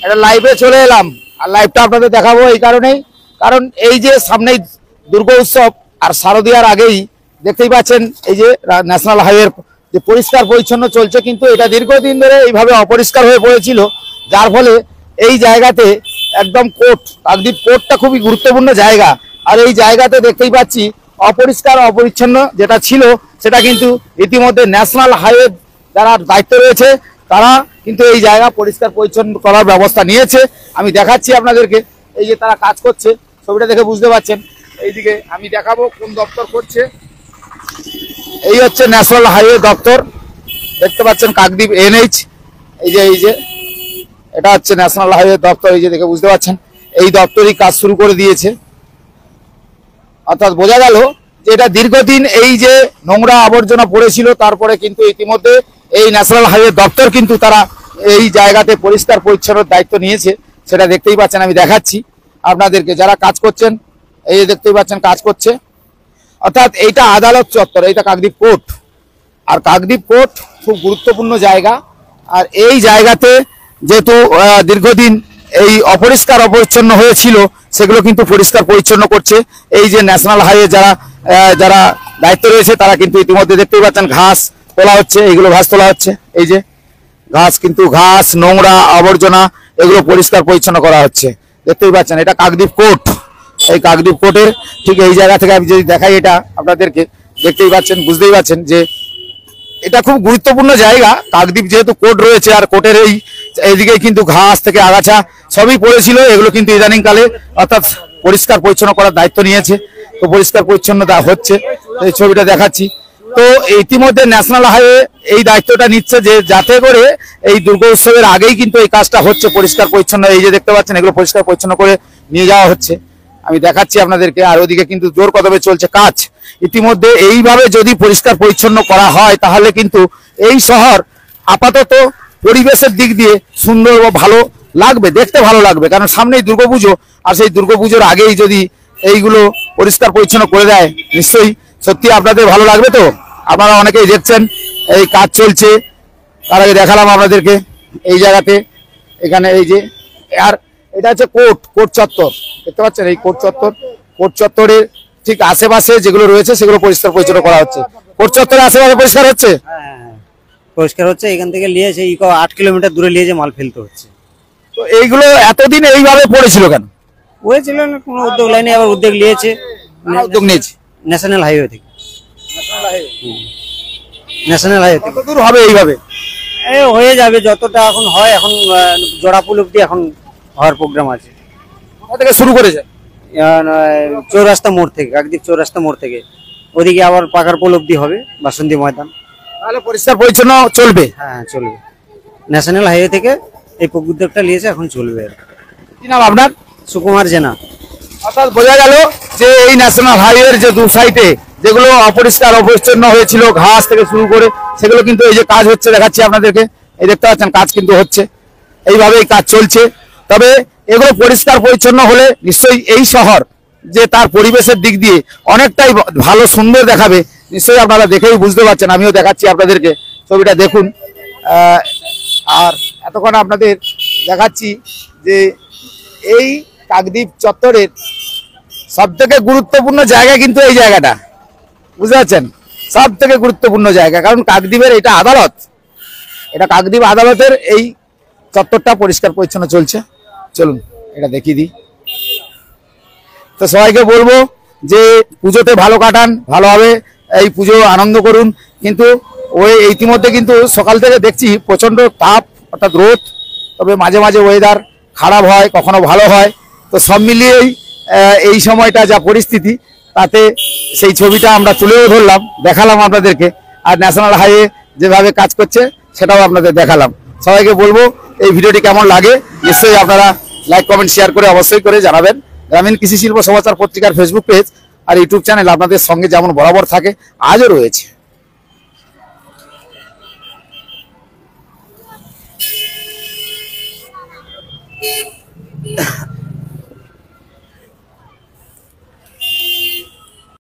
একটা লাইভে চলে এলাম, আর লাইভটা আপনাদের দেখাবো এই কারণেই, কারণ এই যে সামনেই দুর্গা উৎসব আর শারদীয়ার আগেই দেখতেই পাচ্ছেন এই যে ন্যাশনাল হাইওয়ে যে পরিষ্কার পরিচ্ছন্ন চলছে, কিন্তু এটা দীর্ঘদিন ধরে এইভাবে অপরিষ্কার হয়ে পড়েছিল, যার ফলে এই জায়গাতে একদম কাকদ্বীপ কোর্টটা খুবই গুরুত্বপূর্ণ জায়গা, আর এই জায়গাতে দেখতেই পাচ্ছি অপরিষ্কার অপরিচ্ছন্ন যেটা ছিল সেটা কিন্তু ইতিমধ্যে ন্যাশনাল হাইওয়ে যারা দায়িত্ব রয়েছে তারা কিন্তু এই জায়গা পরিষ্কার পরিচ্ছন্ন করার ব্যবস্থা নিয়েছে। আমি দেখাচ্ছি আপনাদেরকে, এই যে তারা কাজ করছে, ছবিটা দেখে বুঝতে পারছেন। এইদিকে আমি দেখাবো কোন দপ্তর করছে। এই হচ্ছে ন্যাশনাল হাইওয়ে দপ্তর, দেখতে পাচ্ছেন কাকদ্বীপ এনএইচ। এই যে এটা হচ্ছে ন্যাশনাল হাইওয়ে দপ্তর, এই যে দেখে বুঝতে পারছেন এই দপ্তরই কাজ শুরু করে দিয়েছে। অর্থাৎ বোঝা গেল যে এটা দীর্ঘদিন এই যে নোংরা আবর্জনা পড়েছিল, তারপরে কিন্তু ইতিমধ্যে এই ন্যাশনাল হাইওয়ে দপ্তর কিন্তু তারা এই জায়গাতে পরিষ্কার পরিচ্ছন্নতার দায়িত্ব নিয়েছে, সেটা দেখতেই পাচ্ছেন। আমি দেখাচ্ছি আপনাদেরকে, যারা কাজ করছেন এই যে দেখতেই পাচ্ছেন কাজ করছে। অর্থাৎ এইটা আদালত চত্বর, এইটা কাকদ্বীপ কোর্ট, আর কাকদ্বীপ কোর্ট খুব গুরুত্বপূর্ণ জায়গা। আর এই জায়গাতে যেহেতু দীর্ঘদিন এই অপরিষ্কার অপরিচ্ছন্ন হয়েছিল, সেগুলো কিন্তু পরিষ্কার পরিচ্ছন্ন করছে এই যে ন্যাশনাল হাইওয়ে যারা দায়িত্ব রয়েছে, তারা কিন্তু ইতিমধ্যে দেখতেই পাচ্ছেন ঘাস তোলা হচ্ছে, এইগুলো ঘাস তোলা হচ্ছে। এই যে ঘাস নোংরা আবর্জনা এগুলো পরিষ্কার পরিচ্ছন্ন করা হচ্ছে, দেখতেই পাচ্ছেন। এটা কাকদ্বীপ কোর্ট, এই কাকদ্বীপ কোর্টের ঠিক এই জায়গা থেকে আমি যদি দেখাই এটা আপনাদেরকে, দেখতেই পাচ্ছেন বুঝতেই পাচ্ছেন যে এটা খুব গুরুত্বপূর্ণ জায়গা। কাকদ্বীপ যেহেতু কোর্ট রয়েছে, আর কোর্টের এইদিকে কিন্তু ঘাস থেকে আগাছা সবই পড়েছিল, এগুলো কিন্তু ইদানিং কালে অর্থাৎ পরিষ্কার পরিচ্ছন্ন করার দায়িত্ব নিয়েছে, তো পরিষ্কার পরিচ্ছন্নতা হচ্ছে। এই ছবিটা দেখাচ্ছি। তো ইতিমধ্যে ন্যাশনাল হাইওয়ে এই দায়িত্বটা নিচ্ছে যে যাতে করে এই দুর্গা উৎসবের আগেই কিন্তু এই কাজটা হচ্ছে পরিষ্কার পরিচ্ছন্ন। এই যে দেখতে পাচ্ছেন এগুলো পরিষ্কার পরিচ্ছন্ন করে নিয়ে যাওয়া হচ্ছে, আমি দেখাচ্ছি আপনাদেরকে। আর ওদিকে কিন্তু জোর কদমে চলছে কাজ। ইতিমধ্যে এইভাবে যদি পরিষ্কার পরিচ্ছন্ন করা হয়, তাহলে কিন্তু এই শহর আপাতত পরিবেশের দিক দিয়ে সুন্দর ও ভালো লাগবে, দেখতে ভালো লাগবে। কারণ সামনেই দুর্গাপুজো, আর সেই দুর্গাপুজোর আগেই যদি এইগুলো পরিষ্কার পরিচ্ছন্ন করে দেয়, নিশ্চয়ই সত্যি আপনাদের ভালো লাগবে। তো আপনারা অনেকেই দেখছেন এই কাজ চলছে, তার আগে দেখালাম আপনাদেরকে এই জায়গাতে। এখানে এই যে, আর এটা হচ্ছে কোর্ট চত্বর, দেখতে পাচ্ছেন এই কোর্ট চত্বরের ঠিক আশেপাশে যেগুলো রয়েছে সেগুলো পরিষ্কার পরিচ্ছন্ন করা হচ্ছে। কোর্ট চত্বরের আশেপাশে পরিষ্কার হচ্ছে, পরিষ্কার হচ্ছে। এখান থেকে নিয়ে 8 কিলোমিটার দূরে নিয়ে মাল ফেলতে হচ্ছে। তো এইগুলো এতদিন এইভাবে পড়েছিল কেন? হয়েছিল না কোনো উদ্যোগ লাইনে, আবার উদ্যোগ নিয়েছে, উদ্যোগ নিয়েছে ন্যাশনাল হাইওয়ে থেকে। ন্যাশনাল হাইওয়ে কত দূর হবে এইভাবে? হয়ে যাবে যতটা এখন হয়। এখন জোড়াপুল অব্দি এখন হওয়ার প্রোগ্রাম আছে। কোথা থেকে শুরু করেছে? চৌরাস্তা মোড় থেকে, কাকদ্বীপ চৌরাস্তা মোড় থেকে ওদিকে আবার পাকার পোল অব্দি হবে, বাসন্তী ময়দান। তাহলে পরিষ্কার পরিচ্ছন্ন চলবে? হ্যাঁ চলবে। ন্যাশনাল হাইওয়ে থেকে এই উদ্যোগটা নিয়েছে, এখন চলবে। কি নাম আপনার? সুকুমার জেনা। অর্থাৎ বোঝা গেল যে এই ন্যাশনাল হাইওয়ের যে দু সাইডে যেগুলো অপরিষ্কার অপরিচ্ছন্ন হয়েছিল, ঘাস থেকে শুরু করে, সেগুলো কিন্তু এই যে কাজ হচ্ছে, দেখাচ্ছি আপনাদেরকে। এই দেখতে পাচ্ছেন কাজ কিন্তু হচ্ছে, এইভাবেই কাজ চলছে। তবে এগুলো পরিষ্কার পরিচ্ছন্ন হলে নিশ্চয়ই এই শহর যে তার পরিবেশের দিক দিয়ে অনেকটাই ভালো সুন্দর দেখাবে, নিশ্চয়ই আপনারা দেখেই বুঝতে পারছেন। আমিও দেখাচ্ছি আপনাদেরকে, ছবিটা দেখুন। আর এতক্ষণ আপনাদের দেখাচ্ছি যে এই কাকদ্বীপ চত্বরের সব থেকে গুরুত্বপূর্ণ জায়গা কিন্তু এই জায়গাটা, বুঝতে পারছেন, সব থেকে গুরুত্বপূর্ণ জায়গা। কারণ কাকদ্বীপের এটা আদালত, এটা কাকদ্বীপ আদালতের এই চত্বরটা পরিষ্কার পরিচ্ছন্ন চলছে। চলুন এটা দেখিয়ে দিই। তো সবাইকে বলবো যে পুজোতে ভালো কাটান, ভালোভাবে এই পুজো আনন্দ করুন। কিন্তু ইতিমধ্যে কিন্তু সকাল থেকে দেখছি প্রচন্ড তাপ, অর্থাৎ রোদ। তবে মাঝে মাঝে ওয়েদার খারাপ হয়, কখনো ভালো হয়। তো সব মিলিয়েই এই সময়টা যা পরিস্থিতি, তাতে সেই ছবিটা আমরা তুলেও ধরলাম, দেখালাম আপনাদেরকে। আর ন্যাশনাল হাইওয়ে যেভাবে কাজ করছে সেটাও আপনাদের দেখালাম। সবাইকে বলবো এই ভিডিওটি কেমন লাগে নিশ্চয়ই আপনারা লাইক কমেন্ট শেয়ার করে অবশ্যই করে জানাবেন। গ্রামীণ কৃষি শিল্প সমাচার পত্রিকার ফেসবুক পেজ আর ইউটিউব চ্যানেল আপনাদের সঙ্গে যেমন বরাবর থাকে, আজও রয়েছে।